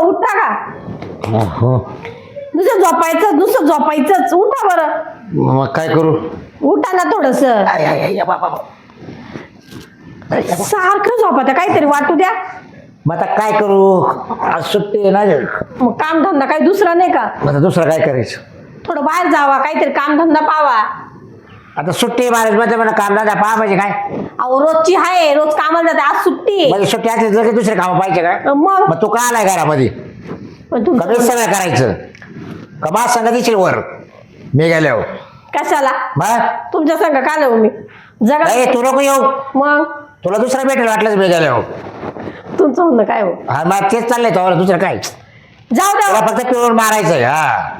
उठा का? नुसतं झोपायचं, नुसतं झोपायचंच. उठा बरं. मग काय करू? उठा ना थोडस. सारखं झोपायचं, काहीतरी वाटू द्या. मग आता काय करू? आज सुट्टी आहे ना. मग काम धंदा काही दुसरा नाही का? आता दुसरं काय करायचं? थोडं बाहेर जावा, काहीतरी काम धंदा पावा. आता सुट्टी महाराज मध्ये मला काम दादा पहा म्हणजे काय? अहो रोजची आहे, रोज कामाला जाते, आज सुट्टी आहे. म्हणजे सुट्टी असली तर दुसरे काम पाहिजे का? मग तू का आलाय घरामध्ये? कमीच सगळं करायचं कमा सांगा दिशील वर मी गेल्यावर. कशाला? मग तुमच्या संग का नाही मी जगा? तू नको येऊ. मग तुला दुसरा भेटेल वाटलंच मी गेल्यावर. तुमचं म्हणणं काय हो? हा मग तेच चाललंय तो दुसरं काय? जाऊ तुला द्या. फक्त पिळून मारायचंय. हा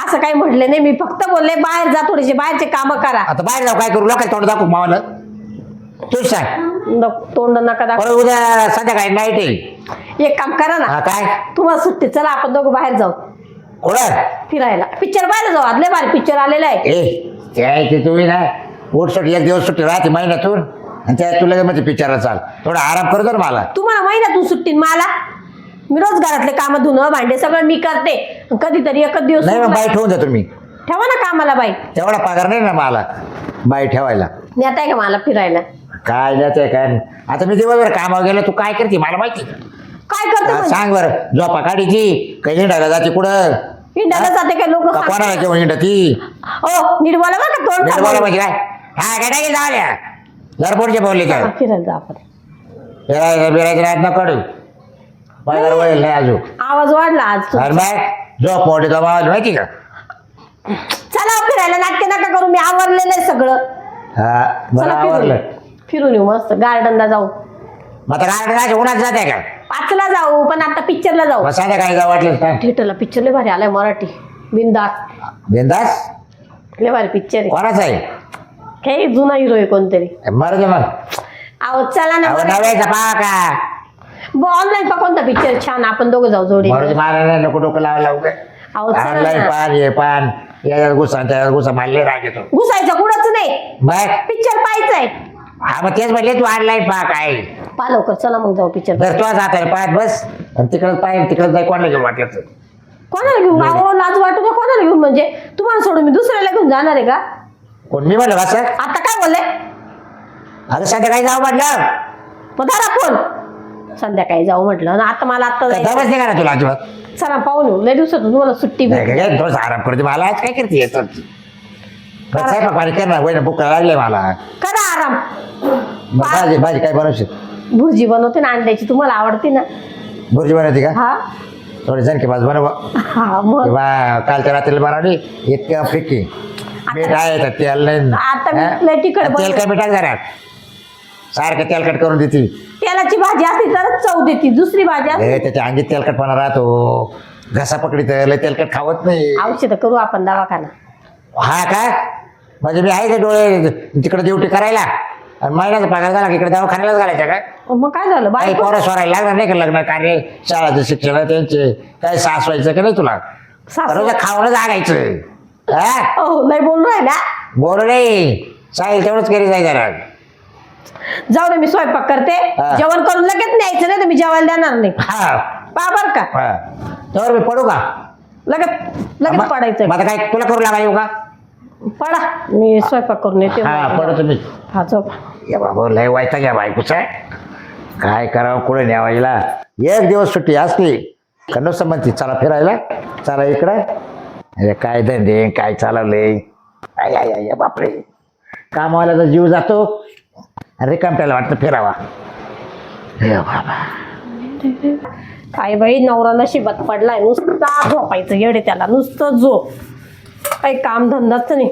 असं काही म्हटलं नाही, मी फक्त बोलले बाहेर जा, थोडेसे बाहेरचे काम करा. आता बाहेर जाऊ काय करू? लोकांना तोंड दाखवू मावाला? तूच सांग. तोंड नका दाखव. बरं उद्या संध्याकाळी नाईट आहे. एक काम करा ना, हा काय? तुम्हाला सुट्टी, चला आपण दोघं बाहेर जाऊ कुठं? फिरायला. पिक्चर पाहायला जाऊ, आदले बाहेर पिक्चर आलेला आहे. ते तुम्ही ना पोट सुट्टी एक दिवस सुट्टी राहते महिन्यातून आणि त्यात तुला म्हणजे पिक्चरला चाल थोडा आराम करतो ना मला. तुम्हाला महिन्यातून सुट्टी मला? मी रोज घरातले काम धुणं भांडे सगळं मी करते. कधीतरी एकच दिवस नाही मग बाई ठेवून जा तुम्ही. ठेवा ना कामाला बाई. तेवढा पगार नाही ना मला बाई ठेवायला. नेताय का मला फिरायला? काय नाही काय. आता मी दिवसभर कामावर गेलो तू काय करते मला माहिती? काय करते म्हणजे? सांग बरं. झोपा काढीची काही हिंडायला जाते कुठं? हिंडायला जाते काय लोक? कोणाला घेऊन हिंडती? हो नीट बोला बरं का, तोंड बोला म्हणजे काय? हा काय नाही जाऊया घरपोडचे बोलले काय? फिरायला जा आपण. फिरायचं बिरायचं राहत ना कडू पगार वळेल नाही अजून. आवाज वाढला आज. अरे बाय झोप मोठीचा आवाज माहिती का? चला फिरायला, नाटके नका करू, मी आवरलेलं आहे सगळं. हा बरं चला आवडलं. फिरून येऊ मस्त गार्डनला जाऊ. मग आता काय उन्हात जाते का? 5ला जाऊ, पण आता पिक्चरला जाऊ. मग संध्याकाळी जाऊ वाटलं काय? थिएटरला पिक्चर लय भारी आलाय, मराठी बिंदास. बिंदास? लय भारी पिक्चर आहे. कोणाचा आहे? काही जुना हिरो आहे कोणतरी. मरू दे मग. अहो चला ना. नव्याचा पहा का? ऑनलाईन पा कोणता पिक्चर छान, आपण दोघं जाऊ जोडी. मरू दे मला नको डोकं लावलं उगा. अहो चला ऑनलाईन ना. पान हे पान याच्यात घुसा त्याच्यात घुसा मारले राग येतो. घुसायचं कुठंच नाही, मग पिक्चर पाहायचंय. हा मग तेच म्हटले तू ऑनलाईन पहा काय. पा लवकर, चला मग जाऊ पिक्चर. तर तुझ्याच हाताने पाहत बस आणि तिकडं पाहिजे तिकडं जाय कोणाला घेऊन वाटलं तर. कोणाला घेऊन? अहो लाज वाटू द्या. कोणाला घेऊन म्हणजे? तुम्हाला सोडून मी दुसऱ्याला घेऊन जाणार आहे का? कोण मी म्हणलं असं? आता काय बोलले? आता संध्याकाळी जाऊ म्हटलं. मग धरा फोन. संध्याकाळी जाऊ म्हटलं ना, आता मला आता काय दमच नाही का ना तुला अजिबात? चला पाहून येऊ. लय दिवसातून तुम्हाला सुट्टी भेटली. काय थोडंसं आराम करते मला आज काय करते येतात स्वयंपाक पाणी कर ना वय भूक लागले मला. करा आराम. भाजी भाजी काय बनवशील? भुर्जी बनवते ना अंड्याची, तुम्हाला आवडते ना? भुर्जी बनवते का? हा थोडी झणकी भाजी बनव हा. मग किंवा कालच्या रात्रीला बनवली इतक्या फिक्की मीठ आहे तर तेल नाही. आता मी लय तिखट तेल बनवते. काय मिठाक जरा सारखं तेलकट करून देते. तेलाची भाजी असते तरच चव देते, दुसरी भाजी असते. त्याच्या अंगीत तेलकटपणा राहतो. घसा पकडीत लय तेलकट खावत नाही. औषध करू आपण दवाखाना. हा का? म्हणजे मी आहे ते डोळे तिकडे ड्युटी करायला आणि महिन्याचा पगार झाला इकडे दवाखान्यालाच घालायचा काय? मग काय झालं? काही बायको पोरं सोरायला लागणार नाही का? लग्न कार्य शाळाचं शिक्षण त्यांचे काय सासवायचं का नाही तुला? रोज खावणं जागायचं. हा हो लय बोलू आहे ना. बोल नाही चालेल तेवढंच करी जाय जरा. जाऊ दे, मी स्वयंपाक करते. हा. जेवण करून लगेच न्यायचं, नाही तर मी जेवायला देणार नाही. हा पा बर का? हा तर मी पडू का? लगेच पडायचं. मग आता काय तुला करू लागाय का? पडा, मी स्वयंपाक करून येते. हा पडू तुम्ही. हा झोप. या बाबा लय वायता घ्या बायकोचा. काय करावं कुठे न्यावायला? एक दिवस सुट्टी असली का नुसतं म्हणते चला फिरायला चला इकडं. अरे काय धंदे काय चालवले. आय आय आय बापरे. कामावाल्याचा जीव जातो अरे रिकामट्याला वाटतं फिरावा. हे बाबा काय बाई, नवरा नशिबात पडलाय. नुसता झोपायचं येडे त्याला, नुसतं झोप. काही काम धंदाच नाही.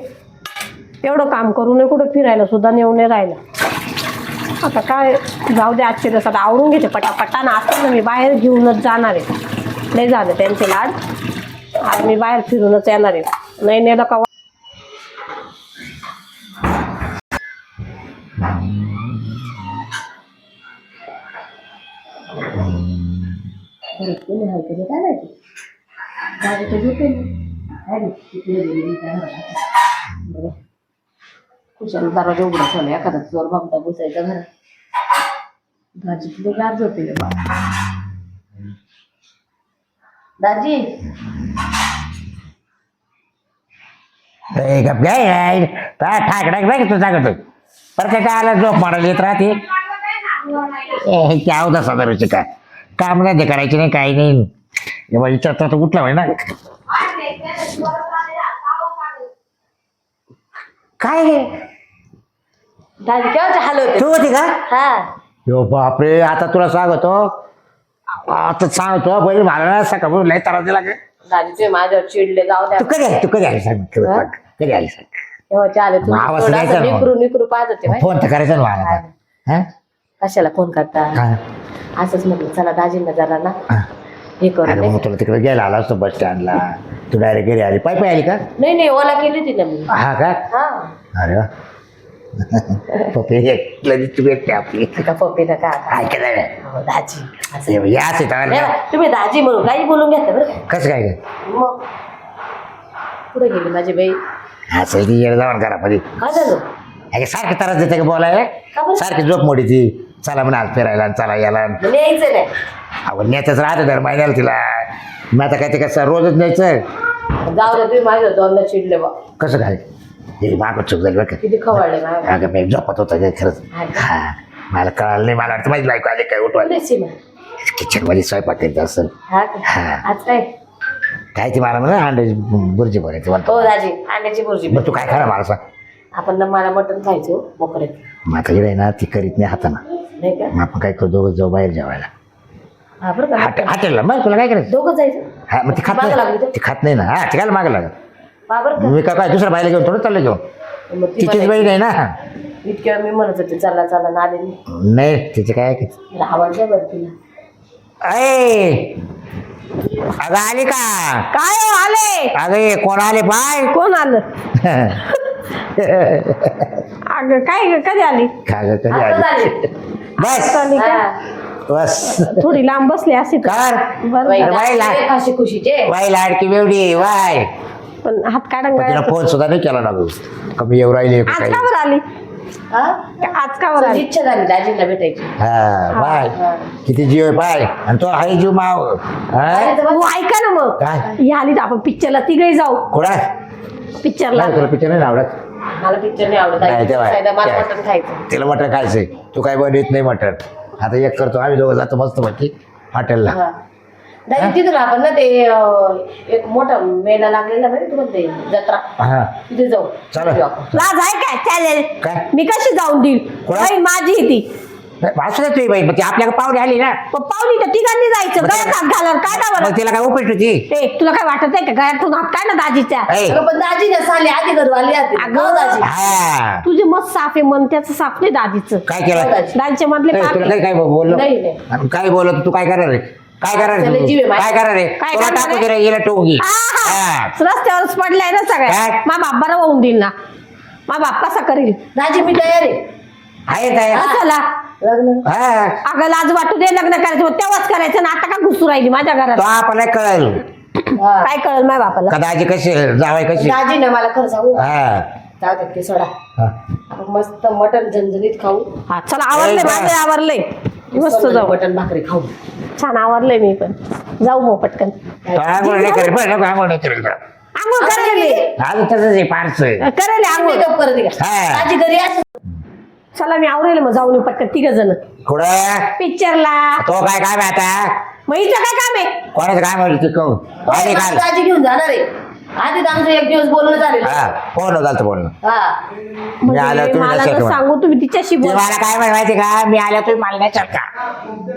एवढं काम करू नये, कुठं फिरायला सुद्धा नेऊ नाही राहिला. आता काय जाऊ दे आजचे दिवस आता आवरून घेते पटापटा ना असताना मी बाहेर घेऊनच जाणार आहे. नाही झालं त्यांचे लाड आज मी बाहेर फिरूनच येणार आहे. नाही नेलं का कुशाला दरवाजा उघडा ठेवला एखादा जोर भामटा बसायचा घरात. दाजी तुझे गार झोपेल दाजी. ठाकडाक तू सांगतो परत आला झोप मारायला येत राहते. अवधा साधारायचे काय काम नाही ते करायचे नाही काही नाही. विचारता तर उठला ना काय दाजी केव्हाचे हाल होते. तू होती का? हा यो बापरे आता तुला सांगतो आता सांगतो पहिले मला ना सकाळ लय त्रास दिला का. दाजी तुम्ही माझ्यावर चिडले जाऊ द्या. तू कधी आली सांग कधी आली सांग. केव्हाचे आले मग आवाज द्यायचा ना. निकरू निकरू पाहत होते माहिती? फोन तर करायचा ना मला आता. हा? कशाला फोन करता हा. असंच म्हटलं चला दाजींना जरा ना हा. हे करू. अरे मग तुला तिकडे गेला आला असतो बस स्टँडला. तू डायरेक्ट घरी आली पाय आली का? नाही ओला केली होती ना मी. हा का? हा अरे वा. पप्पी लगेच तू भेटते आपली का पप्पी का ऐकायला नाही. हो, दाजी असं. याच नाही बा, तुम्ही दाजी म्हणून काही बोलून घेता बरं का? कसं काय मग पुढे गेली माझी बाई. असं ती येणं जाऊन घरामध्ये काय झालं अरे सारखी त्रास देते का बोलायला. का बरं? सारखी झोप मोडी ती चला म्हणा आज फिरायला चला याला न्यायचं नाही. अहो नेतच राहतं दर महिन्याला तिला. मी आता काय ते कसं रोजच न्यायचं. जाऊ दे तुम्ही माझ्या दोनदा चिडले बा. कसं काय हे मागं चूक झाली बरं का. किती खवळले माझ्या. अगं मी झोपत होता काय खरंच. हा मला कळालं नाही. मला वाटतं माझी बायको आली काय उठवायला सीमा. किचन मध्ये स्वयंपाक करत असेल. हा का? हा. आज काय काय ती मला म्हणा अंड्याची बुर्जी बनायची म्हणतो. हो दाजी अंड्याची बुर्जी. मग तू काय खरं मला सांग. आपण ना मला मटण खायचो बोकडे. मग आता इकडे ना ती करीत नाही हाताना. नाही का? मग आपण काय करू दोघं जाऊ बाहेर जेवायला हा बरं का? हॉटेलला. मग तुला काय करायचं. दोघं जायचं. हा मग ती खात मागं लागली नाही. तर? ती खात नाही ना. हा ती काय मागं लागत. बरं का? मी काय दुसऱ्या बाईला घेऊन थोडं चाललं घेऊन. मग ती तिचीच बाई नाही ना. इतक्या मी म्हणत होते चला चला ना आले नाही. नाही तिचं काय ऐकायचं. तिला आवडलं बरं तिला. अय अगं आली का? काय हो आले. अगं कोण आले बाय. कोण आलं. अगं काय कधी आली. का गं कधी आता आली. झाली. बस आली का? हा. बस थोडी लांब बसली अशी तर. कर बरं बाई, झालं. बाई, लाड. खाशी खुशीचे. वाय लाडकी बेवडी वाय. पण हात काढून पण तिला फोन सुद्धा नाही केला ना गं. कमी येऊ राहिली आज काही. का बरं आली. हा? आज का बरं आली. इच्छा झाली दाजींना भेटायची. हा बाय किती जीव आहे पाय आणि तो आहे जीव माव. हा? हो, ऐका ना मग काय ही आली तर आपण पिक्चरला तिघही जाऊ. कोणा पिक्चरला तुला पिक्चर नाही आवडत. मला पिक्चर नाही आवडत नाही, तेव्हा. सायदा मला मटण खायचं. तिला मटण खायचंय. तू काय बनवत नाही मटण. आता एक करतो आम्ही दोघं जातो मस्त पैकी हॉटेलला. हा. दाजी तिथून आपण ना ते एक मोठा मेला लागलेला माहिती तुम्हाला ते जत्रा हा तिथे जाऊ. चला. जाऊ आपण. लाज आहे काय चालेल. काय? मी कशी जाऊन देईल. कोणा? बाई माझी आहे ती. असू दे तुझी बाई मग ती आपल्याकडे पाहुणे आली ना. मग पाहुणी तर तिघांनी जायचं. मग गळ्यात हात घालावर काय ना बरं. मग तिला काय उपयोग होती. ए तुला काय वाटत आहे का गळ्यातून हात काय ना दाजीच्या. ऐ. अगं पण दाजी ना साली आधी घरवाली आधी. अगं. हो दाजी. हा तुझे मत साफ आहे मन त्याचं साफ नाही दाजीचं. काय केलं दाजीच्या मधले ए, पाप तुला आहे. काय बोललो नाही नाही. आणि काय बोलत तू काय करणार रे. काय करणार रे त्याला तू? जीव आहे काय करणार रे. काय तुला करणार टाकू आहे? दे रे हिला टोंगी. हा, हा. हा. रस्त्यावरच पडलाय ना सगळ्या. काय? मा बाप बरं होऊन देईल ना. मा बाप कसा करील. दाजी मी तयार आहे. आहे काय चला लग्न. हा अगं लाज वाटू दे लग्न करायचं मग तेव्हाच करायचं ना आता का घुसू राहिली माझ्या घरात. तो आपल्याला कळेल हा. काय कळल माझ्या बापाला. कदाचित कशी जावाय कशी. दाजी ना मला खरं सांगू हा जाऊ दे ते सोडा. हा. आपण मस्त मटण झणझणीत खाऊ. हा चला आवरलंय ए, बा. माझं आवरलंय. मस्त जाऊ. मटण भाकरी खाऊ. छान आवरलंय मी पण. जाऊ मग पटकन. तो आंघोळ नाही करेल बरं नको आंघोळ नाही करेल. आंघोळ करेल मी. आज तसंच आहे फारस. करेल आंघोळ. मेकअप करते का हा. दाजी घरी असं. चला मी आवरेल मग जाऊन येऊ पटकन तिघ जण कुठं पिक्चरला. तो काय काम आहे आता. मग हिचं काय काम आहे. कोणाचं काम आहे ते कहू आली मला काल. दाजी घेऊन जाणार आहे. आधीच आमचं एक दिवस बोलणं झालेलं. हा फोन झालं बोलणं. हा. मी आल्या म्हणजे तुम्ही मला नसेल तर म्हणा. सांगू तुम्ही तिच्याशी ते बोल. मला काय माहिती का मी आल्या तुम्ही मला नाही चल का.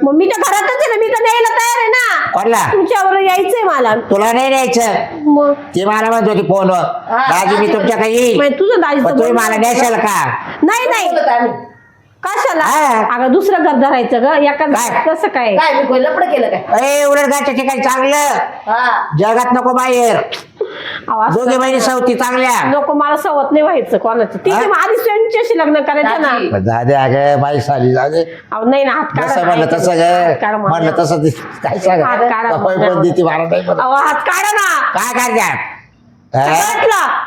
मग मी तर घरातच आहे ना मी तर न्यायला तयार आहे ना. कोणला तुमच्यावर यायचंय मला. तुला नाही न्यायचं. मग ती मला म्हणत होती फोनवर दाजी मी तुमच्या काही येईल तुझं दाजी पण तुम्ही मला न्यायचं का. नाही नाही बोलत आम्ही. कशाला हा. अगं दुसरं घर धरायचं ग एका काय? कसं काय काय मी कोणी लपड केलं काय उलट गाठच्या ठिकाणी चांगलं हा जगात नको बाहेर अहो, असं दोघे बहिणी सवती चांगल्या नको मला सवत नाही व्हायचं कोणाचं ठीक आहे हा? मग आधी त्यांच्याशी लग्न करायचं ना दाजी. जादे अगं बाई साली जादे अहो नाही ना हात जसं काढा म्हणलं ना. तसं हात काढा ग म्हणा. म्हणलं तसं काय सांग हात काढा कपाई म्हणा. पण देते मला नाही म्हणत. अहो हात काढा ना काय करतात म्हटलं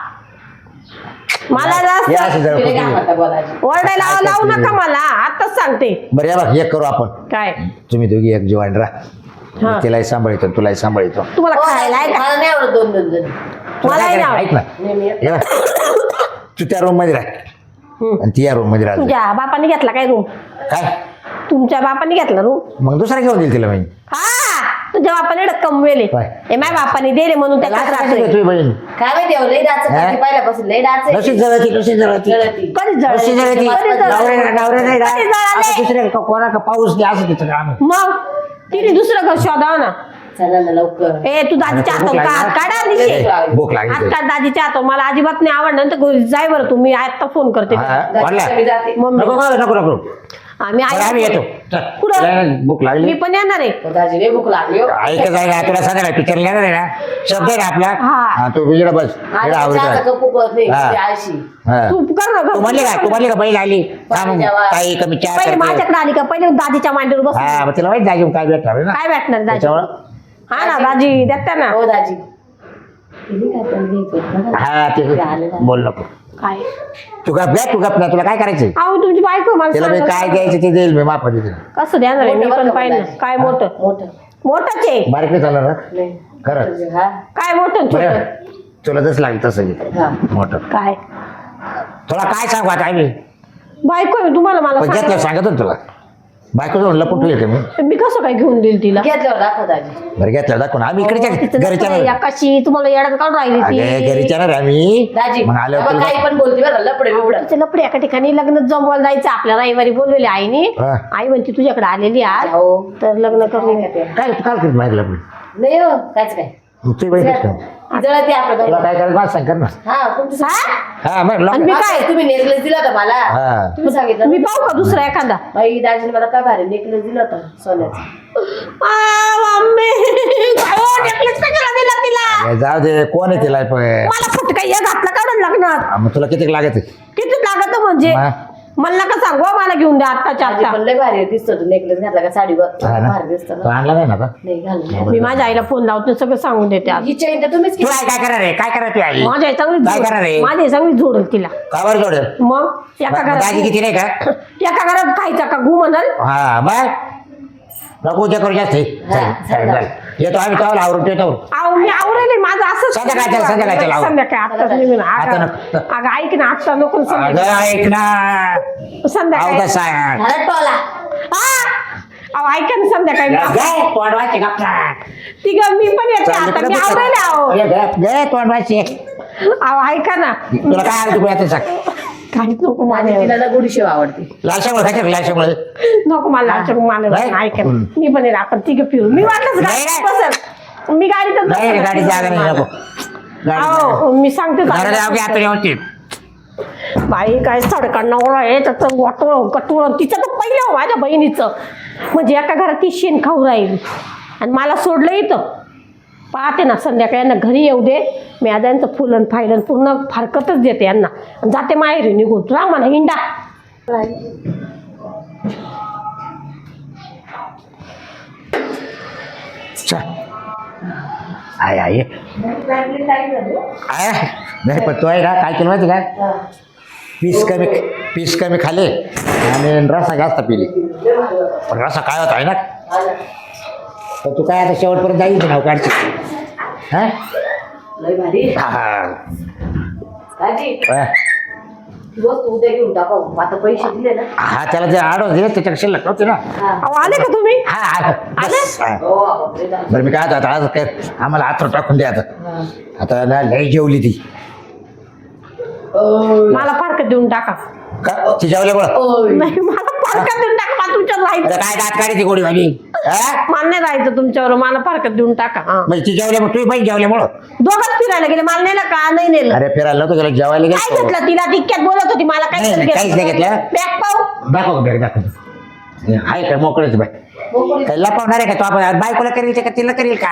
मला हे जास्त अशी जरा तिने काय कुठे- म्हणता बोलायची ओरडायला लावू नका मला आताच सांगते बरं या बघ एक करू आपण काय तुम्ही दोघी एक जीवन राहा हा. मी तिलाही सांभाळतो तुलाही सांभाळतो तुम्हाला हो, खायला आहे का मला नाही आवडत दोन दोन जण तुला मलाही काय नाही करायचं? ऐक ना नाही मी हे बघ. तू त्या रूम मध्ये राह हम्म. आणि ती या रूम मध्ये राह तुझ्या बापाने घेतला काय रूम काय तुमच्या बापाने घेतला रूम मग दुसरा घेऊन देईल तिला मी हा तुझ्या बापाने रक्कम वेले काय? हे माझ्या बापाने दे रे म्हणून त्याच्यात असं कसं राहतोय घेतोय बहीण काय माहिती अहो, लई डाच हा? पहिल्यापासून लई डाच नशीब जळती नशीब जळती कधी जळाले? नशीब जळती कधी जळाले? नवरे नाही कधी जळाले? आता दुसऱ्या कोणा का पाऊस नाही असं तिचं काम आहे. मग तिने दुसरं घर शोधावं ना चला ना लवकर ए तू दाजीच्या भूक हातो लागली हात ना? काढा ए, निशे. भूक लागली हात तरी. काढ दाजीच्या हातो मला अजिबात नाही आवडणार तर घरी जाय बरं तुम्ही आता फोन करते हा, वाढला? मी जाते मम्मी नको नको नको नको आम्ही बरं, आम्ही येतो चल. कुठं? तुला भूक मी लागली पण येणार आहे हो, दाजी लई भूक लागली हो. ऐकत जायला तुला सांगायला पिक्चर येणार आहे ना शब्द आहे ना आपला हा. हा, तो विजय बस आणि इकडं आवडत चहाचा आहे. कप उकळत नाही हा. ती आळशी हा. तू कर ना तू म्हणली का तू म्हणली का बैल आली पण जेव्हा- काही कमी चहा पहिले करते. माझ्याकडे आली का पहिले दाजीच्या मांडीवर बस हा मग तिला माहिती जागी काय भेटणार आहे ना काय भेटणार दाजी त्याच्यामुळं हा ना दाजी देता ना हो दाजी तिने काय पण घ्यायचं हा ते बोल नको काय तू गप घ्या तू गप ना तुला काय करायचंय अहो तुमची बायको मला तिला मी सांगा. काय द्यायचं ते देईल मी माफ देईल कसं देणार आहे मी मोठं पण बरं पाहिलं का काय मोठं मोठं मोठंच आहे बारीक नाही चालणार ना नाही खरं हा काय मोठं बरं छोटं? तुला जसं लागेल तसं घे हा मोठं काय तुला काय सांगू आता आम्ही बायको आहे तुम्हाला मला पण घेतलं सांगा. सांगतो ना तुला बायको जाऊन लपून ठेवले मी मी कसं काय घेऊन देईल तिला घेतल्यावर दाखव दाजी बरं घेतलं दाखवून आम्ही तिचं इकडच्या नसतं घरीच्या रे, एकाशी तुम्हाला येड्यात काढून राहिली अगे ती घरीच्या ना रे आम्ही दाजी मग आल्यावर बाबा तुला काही पण बोलते बरं लपडे बिबडं तिचं लपडे एका ठिकाणी लग्न जमवायला जायचं आपल्या रविवारी बोलवले आईने हा. आई म्हणते तुझ्याकडे आलेली आज हो तर लग्न करून काय काल करत माहिती लपून नाही हो कायच काय तुझी बहीण कसं काय? ती जळती आपलं तुला दोघं. काय करायचं मला सांग कर ना हा तुमचं हा मग आणि मी काय तुम्ही नेकलेस दिला होता मला हा तुम्ही सांगितलं मी पाहू का दुसरा एखादा बाई दाजीने मला काय भारी नेकलेस दिला होता सोन्याचा मम्मी काय हो, necklace कशाला दिला तिला हे जाऊ दे कोण आहे तिला पण मला फटका हे घातला काढून लग्नात हा, मग तुला किती लागत आहे? किती लागत म्हणजे मग? मला नका सांगू हं, मला घेऊन द्या आत्ताच्या दाजी आत्ता पण लय भारी दिसतो तू नेकलेस घातला का साडीवर हा ना? भारी दिसतो तो ना आणला नाही ना आता? नाही घालून मी माझ्या आईला फोन लावतो सगळं सांगून देते आज ही चैन तर तुम्हीच तू काय काय करणार आहे काय करणार तू आई माझी आई चांगली काय करणार आहे? माझी आई चांगली जोडेल तिला का बरं जोडेल मग एका दाजी घरात किती नाही का एका घरात खायचा का गु म्हणाल हा मग नको उद्या करू जास्त येतो आम्ही कावला आवरून ठेवतो अहो मी आवडेल माझं असं संध्याकाळच्या- संध्याकाळच्या लावू. संध्याकाळी आत्ताच निघून आता अगं नको. अगं, ऐक ना आत्ता नको अगं संध्याकाळी ऐक ना संध्याकाळी अहो तसा आहे. घरात टोला हा! अहो ऐका ना संध्याकाळी गे, तोंडवाची गप्पा. ती ग मी पण येते आता मी आवडेल अहो गे, तोंडवाची. अहो ऐका ना तुला काय आवडतं आता सांग काहीच नको आणि मला तिला ना गुडीशेव आवडते लाशामुळे खायचं लाशामुळे नको मला लाचक मला नाही? ऐका ना मी पण येणार आपण तिघं फिरू मी वाटलंच नाही, गाडीत नाही. बसल मी गाडीतच नाही बसेल. गाडी जागा नाही नको अहो मी सांगते घराला जाऊ की आता व्यवस्थित बाई काय सडका नवरा आहे त्याचं वाटोळ कटोळ तिचं तर पहिलं हो माझ्या बहिणीचं म्हणजे एका घरात ती शेण खाऊ राहील आणि मला सोडलं इथं पाहते ना संध्याकाळी यांना घरी येऊ दे मी आज यांचं फुलन फायलन पूर्ण फारकतच देते यांना आणि जाते माहेरी निघून राह मला हिंडा आहे आहे नाही पण तो आहे का काय केलं माहिती का पीस कमी खाले आणि रसा जास्त पिली पण रसा काय होता आहे ना तर तू काय आता शेवटपर्यंत जाईल नाव काढची हा लय भारी हा. दाजी हा. ती वस्तू उद्या घेऊन टाकाव आता पैसे दिले ना हा त्याला जे आडवून दिले त्याच्या शिल्लक नव्हती ना हा अहो आले का तुम्ही हा हा बस. हा. हो बापरे दाजी. बरं मी काय आता आज काय आम्हाला आत्र टाकून द्या आता हा. आता ना लय जेवली ती ओय. मला फारकत देऊन टाका का ती जेवल्यामुळं ओय. नाही मला फारकत देऊन टाका तुमच्यावर अरे राहायचं. काय दात काढायची गोडी वाली मला नाही राहायचं तुमच्यावर, मला फारकत देऊन टाका. हा. म्हणजे ती जेवल्यामुळे तुम्ही पण जेवल्यामुळं दोघंच फिरायला गेले, मला नेलं का? नाही नेलं. अरे फिरायला नव्हतं गेलं, जेवायला काय गेलो. घेतलं तिला? तितक्यात बोलत होती मला. नाही, नाही, काहीच नाही घेतलं. बॅग पाहू. दाखव बॅग दाखव. आहे का मोकळेच बाय मोकळी. काही लपवणार आहे का तो? आपण बायकोला करील का तिला करील का?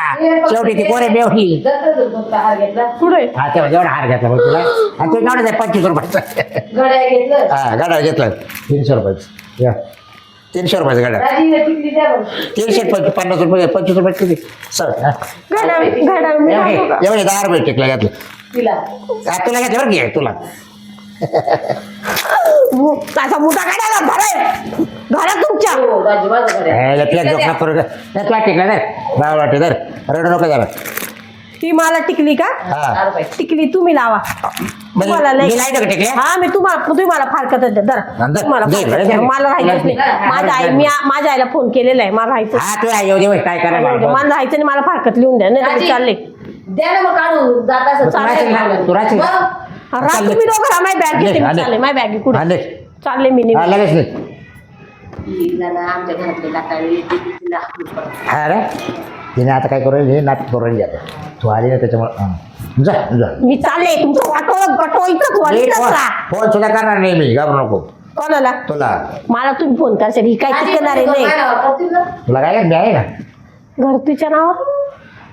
शेवटी ती कोरे बेवली. हार घेतला, पुढे हा तेव्हा जेवढा हार घेतला बघ तुला, आणि ते जेवढा 25 रुपयाचा. घड्याळ घेतलं. हा गाडा घेतला 300 रुपयाचा. या 300 रुपयाचा गाडा. दाजीने टिकली द्या बरं. 350 रुपये 25 रुपये किती सर घड्याळ मी घालू का? एवढे 10 रुपये टिकला घेतलं. तिला हा, तुला घेतलं बरं घे तुला. त्याचा मोठा गाड्याला भराय घरात तुमच्या. हो, दाजी माझं घड्याळ. तुला टिकला तर राव वाटे तर रडू नको जरा. ती मला टिकली का? हा 10 रुपये. टिकली तुम्ही लावा. म्हणजे तुम्हाला मी नाही का टिकल्या? हा मी तुम्ही मला फारकत द्या. धरा. नंतर तुम्हाला दे, फारकत दे, द्या. दे. मला राहायचंच नाही. माझ्या आई मी माझ्या आईला फोन केलेला आहे. मला राहायचं हा तू येऊ दे बाई, काय नाही. करायला मला राहायचं नाही. मला फारकत लिहून द्या. नाही तर मी दाजी, चालले. द्या ना मग काढून जात असं तू राहशील ना? तू राहशील? मग राहा तुम्ही दोघं राहा. माझी बॅग घेते. मी चालले. माझी बॅग कुठे चालले मी हा निघून. लगेच नाही. हिला ना आमच्या घरातले टाकावे तिला हाकलून पडा. हा रे तिने आता काय करू हे नाटक करू राहिली आता. तू आली ना त्याच्यामुळे जा जा. मी चालले. तुमचं वाटोळ गटोळीचंच वाटतच राहा. फोन सुद्धा करणार नाही मी, घाबरू नको. कोणाला? तुला मला तुम्ही फोन करशाल. ही काय दाजी टिकणार आहे म्हणते, नाही. काय नाव करतील ना? तुला काय मी आहे ना. घरतीच्या नावावर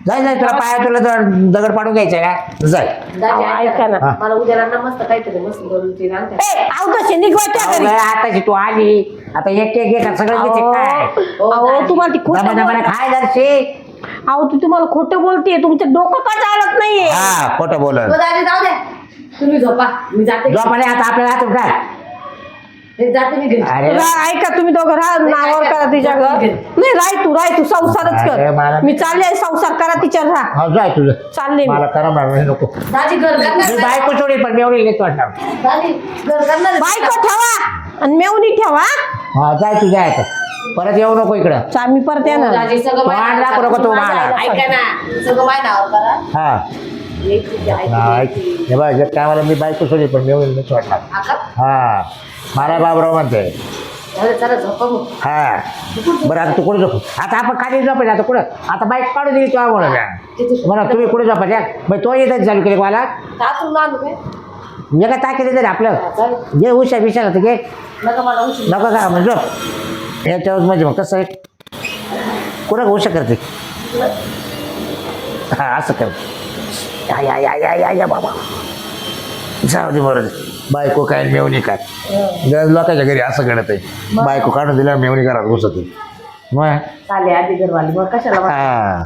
जाय जाय तुला पाया तुला दगड पाडून घ्यायचं का जाय. दाजी अहो, ऐका ऐका ना. ना. मला उद्याला ना मस्त काहीतरी मस्त करून ती आणते. कसे निघवायच्या घरी. आताची तू आली आता एक एक एक सगळं घेते काय अहो तुम्हाला ती खोटं दमा बोल- खाय जरशी. अहो ती तुम्हाला खोटं बोलते. तुमचं डोकं का चालत नाहीये. हा खोटं बोलत मग दाजी जाऊ द्या, तुम्ही झोपा, मी जाते. झोपाने आता आपल्याला हात उठा. हे जाते मी घरी. अरे ऐका तुम्ही दोघं राहा. नावावर करा तिच्या घर. नाही राय तू संसारच अरे, मला- कर. मी चालले संसार करा तिच्यावर राहा. हा जाय तुझं चालले मी. मला करा मला नको. दाजी घर करणार मी ना? बायको सोडी पण मी एवढी लेत वाटणार. दाजी घर करणार आहे? बायको ठेवा आणि मेवणी ठेवा. हा जाय तू जाय आता परत येऊ नको इकडं. मी परत येणार. दाजी सगळं वाढ माझ्या दाखवू नको तू नावावर मला. करा. ऐका ना, सगळं माझ्या नावावर करा. हा यायची ती, ऐकू नाही यायची. हे बघ काय मला मी बायको सोडी पण मी एवढी लेत वाटणार. आका? हा मला बाबराव म्हणते. चला, चला झोपा मग. हा बरं आता तू कुठे झोप आता आपण खाली झोपायचं आता कुठं आता बाईक काढून दिली तुला म्हणून म्हणा तुम्ही कुठे झोपायच्या मग तो येतच चालू केली मला तातून आणू काय? जे काय ताकीद तरी आपलं हा, चालेल. घे हुशार विशाल तर घे नका मला उशीर. नको का म्हणजे झोप याच्यावर म्हणजे मग कसं आहे कुठं हुशार करते हा असं कर या या या या या या बाबा जाऊ दे बरोबर बायको काय मेवणी काय लोकांच्या घरी असं घडत आहे बायको काढून दिल्यावर मेवणी घरात घुसत मग चाले आधी घरवाली, मग कशाला हा